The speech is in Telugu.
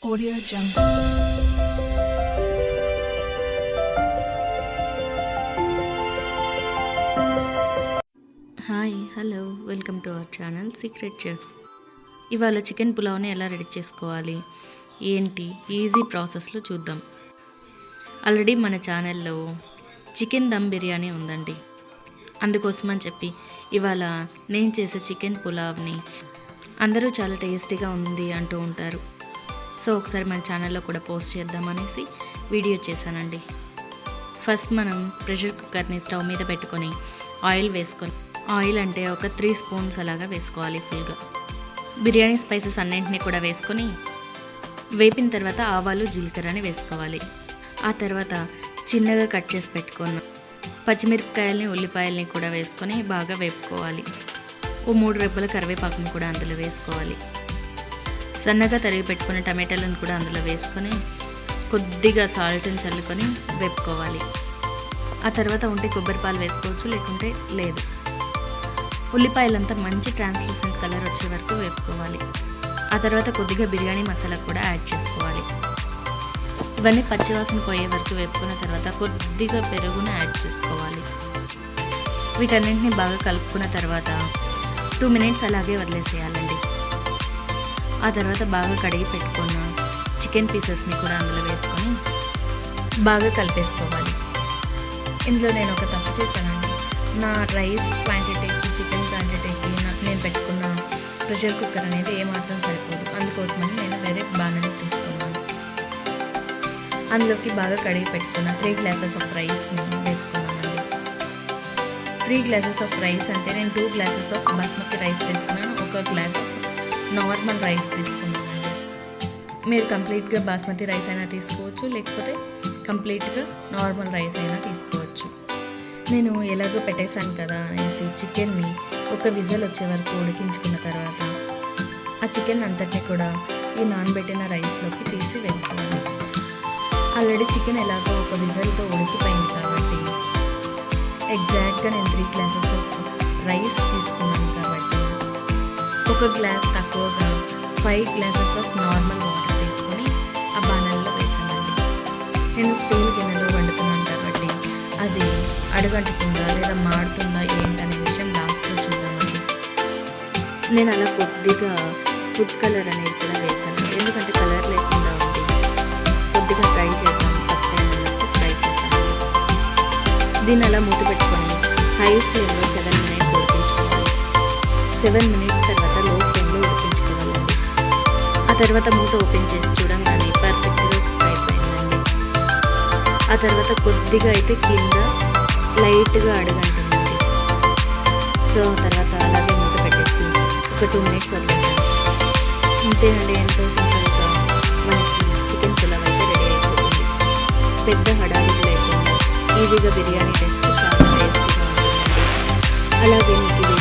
Audio Jungle. Hi hello welcome to our channel secret chef. ఇవాళ చికెన్ పులావ్ని ఎలా రెడీ చేసుకోవాలి ఏంటి ఈజీ ప్రాసెస్లో చూద్దాం. ఆల్రెడీ మన ఛానల్లో చికెన్ దమ్ బిర్యానీ ఉందండి. అందుకోసమని చెప్పి ఇవాళ నేను చేసే చికెన్ పులావ్ని అందరూ చాలా టేస్టీగా ఉంది అంటూ ఉంటారు. సో ఒకసారి మన ఛానల్లో కూడా పోస్ట్ చేద్దామనేసి వీడియో చేశానండి. ఫస్ట్ మనం ప్రెషర్ కుక్కర్ని స్టవ్ మీద పెట్టుకొని ఆయిల్ వేసుకొని, ఆయిల్ అంటే ఒక 3 స్పూన్స్ అలాగా వేసుకోవాలి ఫుల్గా. బిర్యానీ స్పైసెస్ అన్నింటినీ కూడా వేసుకొని వేపిన తర్వాత ఆవాలు జీలకర్రని వేసుకోవాలి. ఆ తర్వాత చిన్నగా కట్ చేసి పెట్టుకున్న పచ్చిమిరపకాయలని ఉల్లిపాయలని కూడా వేసుకొని బాగా వేపుకోవాలి. ఓ 3 రెబ్బల కరివేపాకుని కూడా అందులో వేసుకోవాలి. సన్నగా తరిగి పెట్టుకున్న టమాటాలను కూడా అందులో వేసుకొని కొద్దిగా సాల్ట్ని చల్లుకొని వేపుకోవాలి. ఆ తర్వాత ఉంటే కొబ్బరి పాలు వేసుకోవచ్చు, లేకుంటే లేదు. ఉల్లిపాయలంతా మంచి ట్రాన్స్లూసెంట్ కలర్ వచ్చే వరకు వేపుకోవాలి. ఆ తర్వాత కొద్దిగా బిర్యానీ మసాలా కూడా యాడ్ చేసుకోవాలి. ఇవన్నీ పచ్చివాసన పోయే వరకు వేపుకున్న తర్వాత కొద్దిగా పెరుగును యాడ్ చేసుకోవాలి. వీటన్నింటినీ బాగా కలుపుకున్న తర్వాత 2 మినిట్స్ అలాగే వదిలేసేయాలండి. ఆ తర్వాత బాగా కడిగి పెట్టుకున్న చికెన్ పీసెస్ని కూడా అందులో వేసుకొని బాగా కలిపేసుకోవాలి. ఇందులో నేను ఒక తప్పు చేశానండి. నా రైస్ క్వాంటిటీకి చికెన్ క్వాంటిటీకి నేను పెట్టుకున్న ప్రెషర్ కుక్కర్ అనేది ఏమాత్రం సరిపోదు. అందుకోసమని నేను వేరే బాణలి తీసుకున్నాను. అందులోకి బాగా కడిగి పెట్టుకున్న 3 గ్లాసెస్ ఆఫ్ రైస్ని వేసుకున్నానండి. 3 గ్లాసెస్ ఆఫ్ రైస్ అంటే నేను 2 గ్లాసెస్ ఆఫ్ బాస్మతి రైస్ వేసుకున్నాను, 1 గ్లాస్ ఆఫ్ నార్మల్ రైస్ తీసుకున్నానండి. మీరు కంప్లీట్గా బాస్మతి రైస్ అయినా తీసుకోవచ్చు, లేకపోతే కంప్లీట్గా నార్మల్ రైస్ అయినా తీసుకోవచ్చు. నేను ఎలాగో పెట్టేశాను కదా అనేసి చికెన్ని ఒక విజిల్ వచ్చే వరకు ఉడికించుకున్న తర్వాత ఆ చికెన్ అంతటిని కూడా ఈ నానబెట్టిన రైస్లోకి తీసి వేసుకోవాలి. ఆల్రెడీ చికెన్ ఎలాగో ఒక విజిల్తో ఉడికిపోయింది కాబట్టి ఎగ్జాక్ట్గా నేను 3 గ్లాసెస్ ఆఫ్ రైస్ తీసుకున్నాను కాబట్టి 1 గ్లాస్ తక్కువగా 5 గ్లాసెస్ ఆఫ్ నార్మల్ వాటర్ తీసుకొని ఆ బాణల్లో వేసానండి. నేను స్టీల్ గిన్నెలో వండుతున్నాను కాబట్టి అది అడుగంటుతుందా లేదా మాడుతుందా ఏంటనే విషయం లాస్ట్లో చూద్దామండి. నేను అలా కొద్దిగా ఫుడ్ కలర్ అనేది కూడా వేసాను, ఎందుకంటే కలర్ లేకుండా ఉంది. కొద్దిగా ట్రై చేద్దాం, ఫస్ట్ టైం ట్రై చేశాను. దీన్ని అలా మూత పెట్టుకొని హై ఫ్లేమ్లో 7 మినిట్స్ ఉడికించుకోవాలి. 7 మినిట్స్ తర్వాత లో ఫ్లేమ్లో ఉడికించుకోవాలండి. ఆ తర్వాత మూత ఓపెన్ చేసి చూడంగానే పర్ఫెక్ట్గా అయిపోయిందండి. ఆ తర్వాత కొద్దిగా అయితే కింద లైట్గా అడుగంటుందండి. సో తర్వాత అలాగే మూత పెట్టేసి ఒక 2 మినిట్స్ వదిలేసాను. అంతేనండి, ఎంతో సింపుల్గా మనకి చికెన్ పులావ్ అయితే రెడీ అయిపోతుంది. పెద్ద హడావిడి లేకుండా ఈజీగా బిర్యానీ టేస్ట్ చాలా టేస్టీగా ఉంటుందండి. అలాగే మీకు